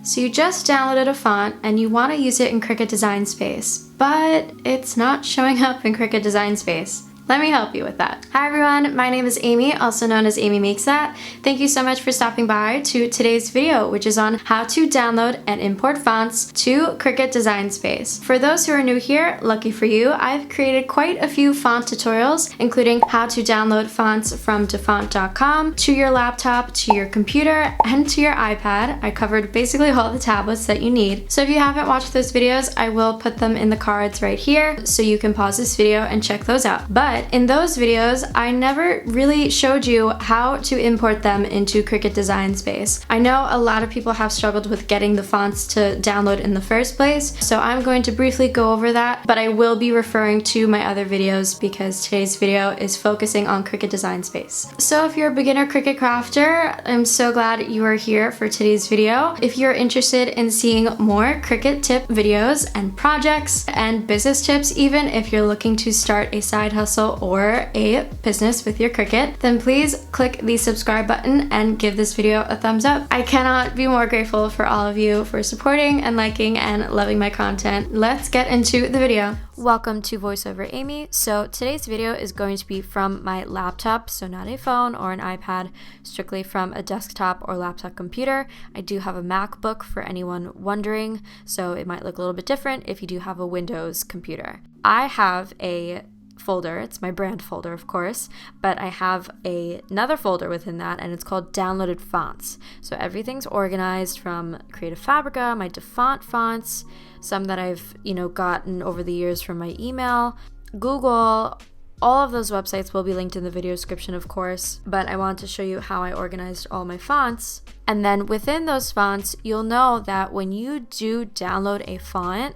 So you just downloaded a font and you want to use it in Cricut Design Space, but it's not showing up in Cricut Design Space. Let me help you with that. Hi everyone, my name is Amy, also known as amymakesthat. Thank you so much for stopping by to today's video, which is on how to download and import fonts to Cricut Design Space. For those who are new here, lucky for you, I've created quite a few font tutorials, including how to download fonts from dafont.com to your laptop, to your computer, and to your iPad. I covered basically all the tablets that you need. So if you haven't watched those videos, I will put them in the cards right here, so you can pause this video and check those out. But in those videos, I never really showed you how to import them into Cricut Design Space. I know a lot of people have struggled with getting the fonts to download in the first place, so I'm going to briefly go over that, but I will be referring to my other videos because today's video is focusing on Cricut Design Space. So if you're a beginner Cricut crafter, I'm so glad you are here for today's video. If you're interested in seeing more Cricut tip videos and projects and business tips, even if you're looking to start a side hustle or a business with your Cricut, then please click the subscribe button and give this video a thumbs up. I cannot be more grateful for all of you for supporting and liking and loving my content. Let's get into the video. Welcome to VoiceOver Amy. So today's video is going to be from my laptop, so not a phone or an iPad, strictly from a desktop or laptop computer. I do have a MacBook for anyone wondering, so it might look a little bit different if you do have a Windows computer. I have a folder, it's my brand folder of course, but I have another folder within that and it's called downloaded fonts. So everything's organized from Creative Fabrica, my DaFont fonts, some that I've gotten over the years from my email, Google. All of those websites will be linked in the video description of course, but I want to show you how I organized all my fonts. And then within those fonts, you'll know that when you do download a font,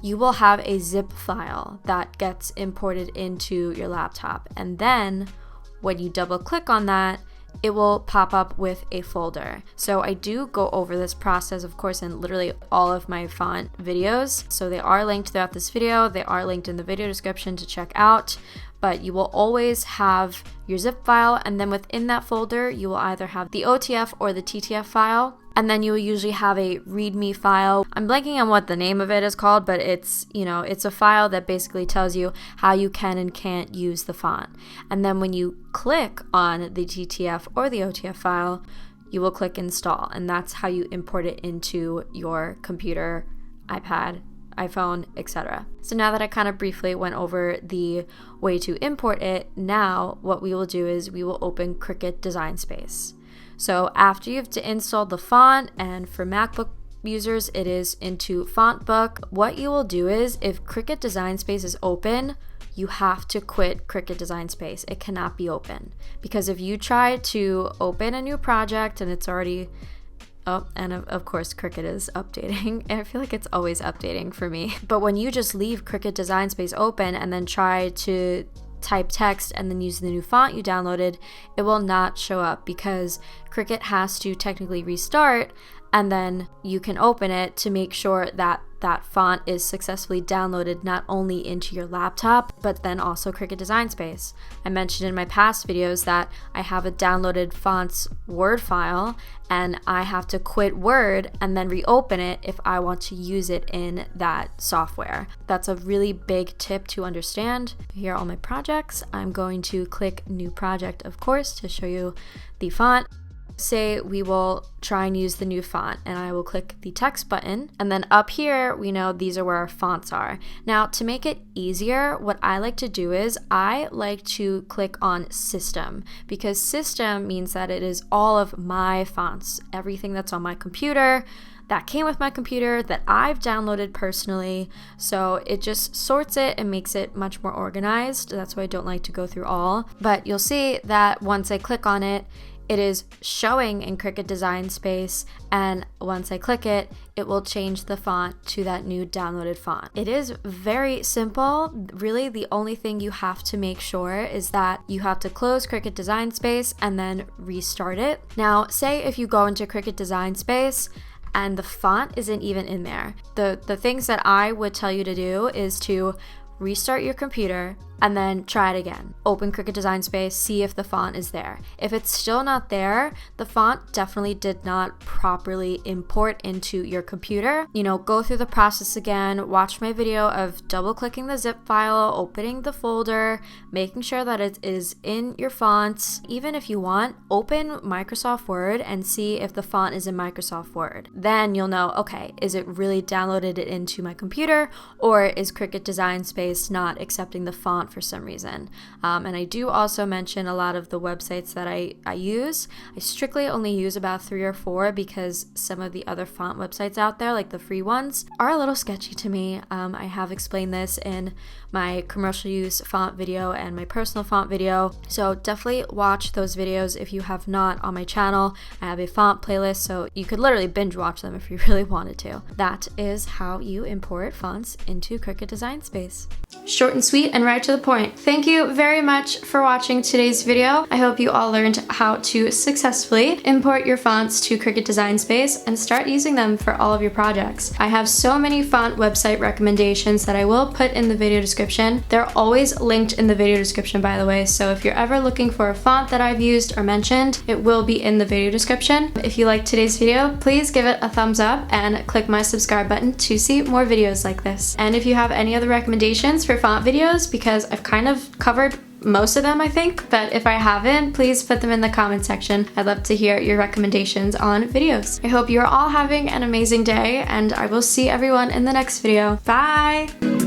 you will have a zip file that gets imported into your laptop. And then when you double click on that, it will pop up with a folder. So I do go over this process, of course, in literally all of my font videos. So they are linked throughout this video. They are linked in the video description to check out. But you will always have your zip file, and then within that folder, you will either have the OTF or the TTF file, and then you will usually have a README file. I'm blanking on what the name of it is called, but it's a file that basically tells you how you can and can't use the font. And then when you click on the TTF or the OTF file, you will click install, and that's how you import it into your computer, iPad, iPhone, etc. So now that I kind of briefly went over the way to import it, now what we will do is we will open Cricut Design Space. So after you've installed the font, and for MacBook users it is into Font Book, what you will do is if Cricut Design Space is open, you have to quit Cricut Design Space. It cannot be open, because if you try to open a new project and it's already and of course Cricut is updating. I feel like it's always updating for me. But when you just leave Cricut Design Space open and then try to type text and then use the new font you downloaded, it will not show up because Cricut has to technically restart, and then you can open it to make sure that that font is successfully downloaded not only into your laptop, but then also Cricut Design Space. I mentioned in my past videos that I have a downloaded fonts Word file, and I have to quit Word and then reopen it if I want to use it in that software. That's a really big tip to understand. Here are all my projects. I'm going to click New Project, of course, to show you the font. Say we will try and use the new font, and I will click the text button, and then up here we know these are where our fonts are. Now to make it easier, what I like to do is I like to click on System, because System means that it is all of my fonts, everything that's on my computer, that came with my computer, that I've downloaded personally. So it just sorts it and makes it much more organized. That's why I don't like to go through all. But you'll see that once I click on it, it is showing in Cricut Design Space, and once I click it, it will change the font to that new downloaded font. It is very simple. Really, the only thing you have to make sure is that you have to close Cricut Design Space and then restart it. Now, say if you go into Cricut Design Space and the font isn't even in there. The things that I would tell you to do is to restart your computer and then try it again. Open Cricut Design Space, see if the font is there. If it's still not there, the font definitely did not properly import into your computer. You know, go through the process again, watch my video of double clicking the zip file, opening the folder, making sure that it is in your fonts. Even if you want, open Microsoft Word and see if the font is in Microsoft Word. Then you'll know, okay, is it really downloaded it into my computer, or is Cricut Design Space not accepting the font for some reason? And I do also mention a lot of the websites that I use. I strictly only use about 3 or 4 because some of the other font websites out there, like the free ones, are a little sketchy to me. I have explained this in my commercial use font video and my personal font video, so definitely watch those videos if you have not on my channel. I have a font playlist, so you could literally binge watch them if you really wanted to. That is how you import fonts into Cricut Design Space. Short and sweet and right to the point. Thank you very much for watching today's video. I hope you all learned how to successfully import your fonts to Cricut Design Space and start using them for all of your projects. I have so many font website recommendations that I will put in the video description. They're always linked in the video description, by the way, so if you're ever looking for a font that I've used or mentioned, it will be in the video description. If you liked today's video, please give it a thumbs up and click my subscribe button to see more videos like this. And if you have any other recommendations for font videos, because I've kind of covered most of them, I think, but if I haven't, please put them in the comment section. I'd love to hear your recommendations on videos. I hope you're all having an amazing day, and I will see everyone in the next video. Bye!